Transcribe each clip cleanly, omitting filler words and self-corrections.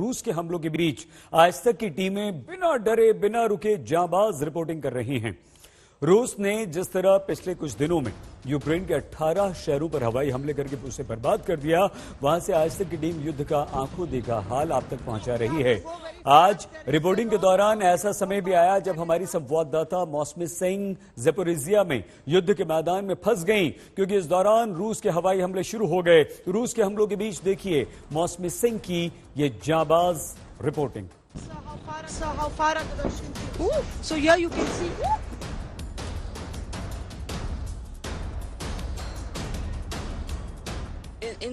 रूस के हमलों के बीच आज तक की टीमें बिना डरे बिना रुके जांबाज रिपोर्टिंग कर रही हैं। रूस ने जिस तरह पिछले कुछ दिनों में यूक्रेन के 18 शहरों पर हवाई हमले करके उसे बर्बाद कर दिया, वहां से आज तक की टीम युद्ध का आंखों देखा हाल आप तक पहुंचा रही है। आज रिपोर्टिंग के दौरान ऐसा समय भी आया जब हमारी संवाददाता मौसमी सिंह ज़ेपोरिज़िया में युद्ध के मैदान में फंस गईं, क्योंकि इस दौरान रूस के हवाई हमले शुरू हो गए। रूस के हमलों के बीच देखिए मौसमी सिंह की ये जांबाज reporting.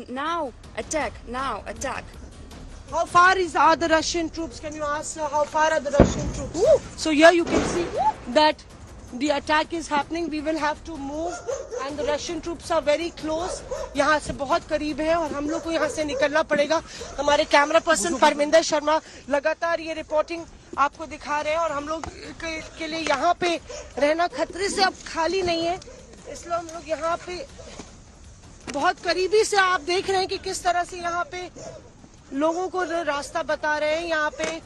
Now attack. How far are the Russian troops? Can you ask how far are the Russian troops? So here you can see that the attack is happening. We will have to move and the Russian troops are very close. यहाँ से बहुत करीब है और हम लोग को यहाँ से निकलना पड़ेगा। हमारे कैमरा पर्सन परमिंदर शर्मा लगातार ये रिपोर्टिंग आपको दिखा रहे हैं और हम लोग के लिए यहाँ पे रहना खतरे से अब खाली नहीं है, इसलिए हम लोग यहाँ पे बहुत करीबी से आप देख रहे हैं कि किस तरह से यहाँ पे लोगों को रास्ता बता रहे हैं। यहाँ पे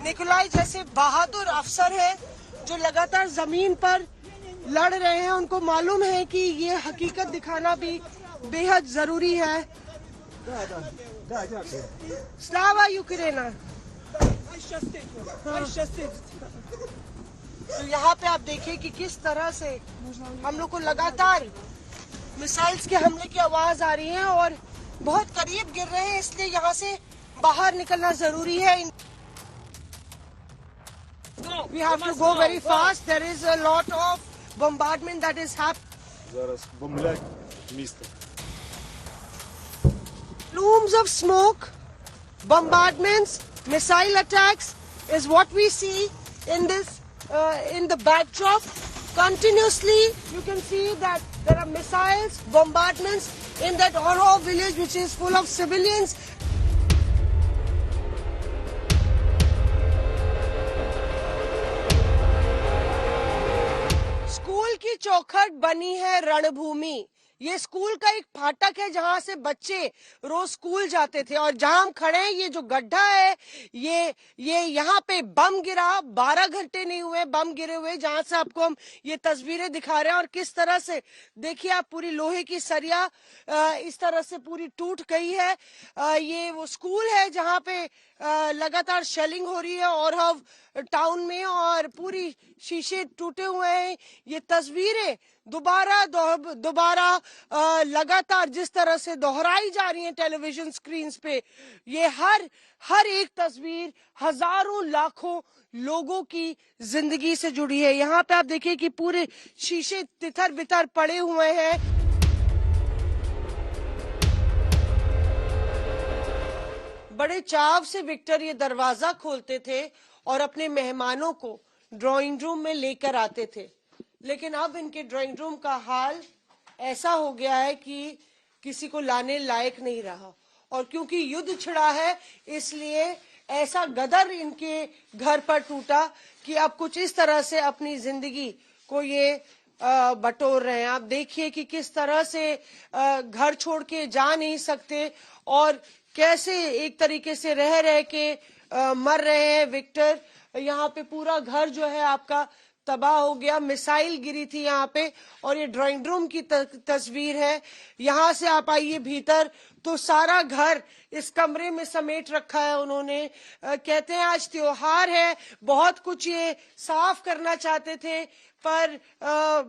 निकोलाई जैसे बहादुर अफसर हैं जो लगातार जमीन पर लड़ रहे हैं, उनको मालूम है कि ये हकीकत दिखाना भी बेहद जरूरी है। स्लावा यूक्रेना। तो यहाँ पे आप देखिए कि किस तरह से हम लोग को लगातार मिसाइल्स के हमले की आवाज आ रही है और बहुत करीब गिर रहे हैं, इसलिए यहाँ से बाहर निकलना जरूरी है। We have to go very fast. There is a lot of bombardment that is happening. Plumes of smoke, bombardments, missile attacks is what we see in this in the backdrop. Continuously, you can see that there are missiles, bombardments in that Orhov village, which is full of civilians. School की चौखट बनी है रणभूमि। ये school का एक फाटक है जहां से बच्चे रोज स्कूल जाते थे और जहां हम खड़े हैं ये जो गड्ढा है ये यहाँ पे बम गिरा। 12 घंटे नहीं हुए बम गिरे हुए, जहां से आपको हम ये तस्वीरें दिखा रहे हैं और किस तरह से देखिए आप पूरी लोहे की सरिया इस तरह से पूरी टूट गई है। ये वो स्कूल है जहां पे लगातार शेलिंग हो रही है और टाउन में और पूरी शीशे टूटे हुए हैं। ये तस्वीरें दोबारा लगातार जिस तरह से दोहराई जा रही हैं टेलीविजन स्क्रीन्स पे, ये हर एक तस्वीर हजारों लाखों लोगों की जिंदगी से जुड़ी है। यहाँ पे आप देखिए कि पूरे शीशे तितर बितर पड़े हुए हैं। बड़े चाव से विक्टर ये दरवाजा खोलते थे और अपने मेहमानों को ड्राइंग रूम में लेकर आते थे, लेकिन अब इनके ड्राइंग रूम का हाल ऐसा हो गया है कि किसी को लाने लायक नहीं रहा। और क्योंकि युद्ध छिड़ा है इसलिए ऐसा गदर इनके घर पर टूटा कि अब कुछ इस तरह से अपनी जिंदगी को ये बटोर रहे हैं। आप देखिए कि किस तरह से घर छोड़ के जा नहीं सकते और कैसे एक तरीके से रह के मर रहे हैं विक्टर। यहाँ पे पूरा घर जो है आपका तबाह हो गया, मिसाइल गिरी थी यहाँ पे और ये ड्राइंग रूम की तस्वीर है। यहाँ से आप आइए भीतर तो सारा घर इस कमरे में समेट रखा है उन्होंने। कहते हैं आज त्योहार है, बहुत कुछ ये साफ करना चाहते थे पर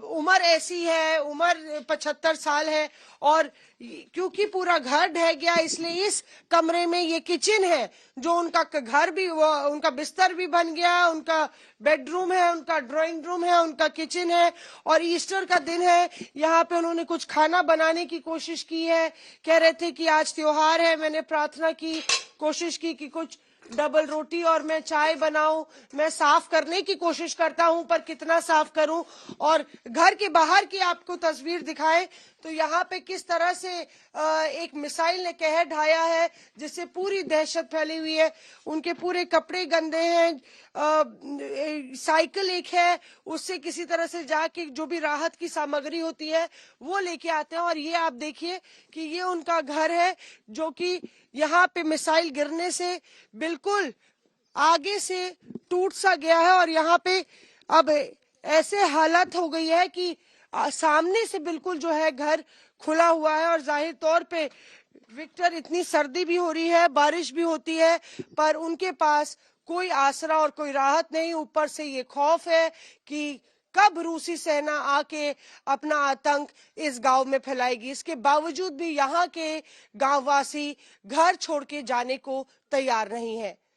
उम्र ऐसी है, उम्र 75 साल है और क्योंकि पूरा घर ढह गया इसलिए इस कमरे में ये किचन है जो उनका घर भी उनका बिस्तर भी बन गया है, उनका बेडरूम है, उनका ड्राइंग रूम है, उनका किचन है। और ईस्टर का दिन है, यहाँ पे उन्होंने कुछ खाना बनाने की कोशिश की है। कह रहे थे कि आज त्योहार है, मैंने प्रार्थना की, कोशिश की कि कुछ डबल रोटी और मैं चाय बनाऊं, मैं साफ करने की कोशिश करता हूं, पर कितना साफ करूं। और घर के बाहर की आपको तस्वीर दिखाएं तो यहाँ पे किस तरह से एक मिसाइल ने कहर ढाया है, जिससे पूरी दहशत फैली हुई है। उनके पूरे कपड़े गंदे हैं, साइकिल एक है, उससे किसी तरह से जाके जो भी राहत की सामग्री होती है वो लेके आते हैं। और ये आप देखिए कि ये उनका घर है, जो कि यहाँ पे मिसाइल गिरने से बिल्कुल आगे से टूट सा गया है। और यहाँ पे अब ऐसे हालत हो गई है कि सामने से बिल्कुल जो है घर खुला हुआ है। और जाहिर तौर पे विक्टर, इतनी सर्दी भी हो रही है, बारिश भी होती है, पर उनके पास कोई आसरा और कोई राहत नहीं। ऊपर से ये खौफ है कि कब रूसी सेना आके अपना आतंक इस गांव में फैलाएगी। इसके बावजूद भी यहाँ के गांववासी घर छोड़ के जाने को तैयार नहीं है।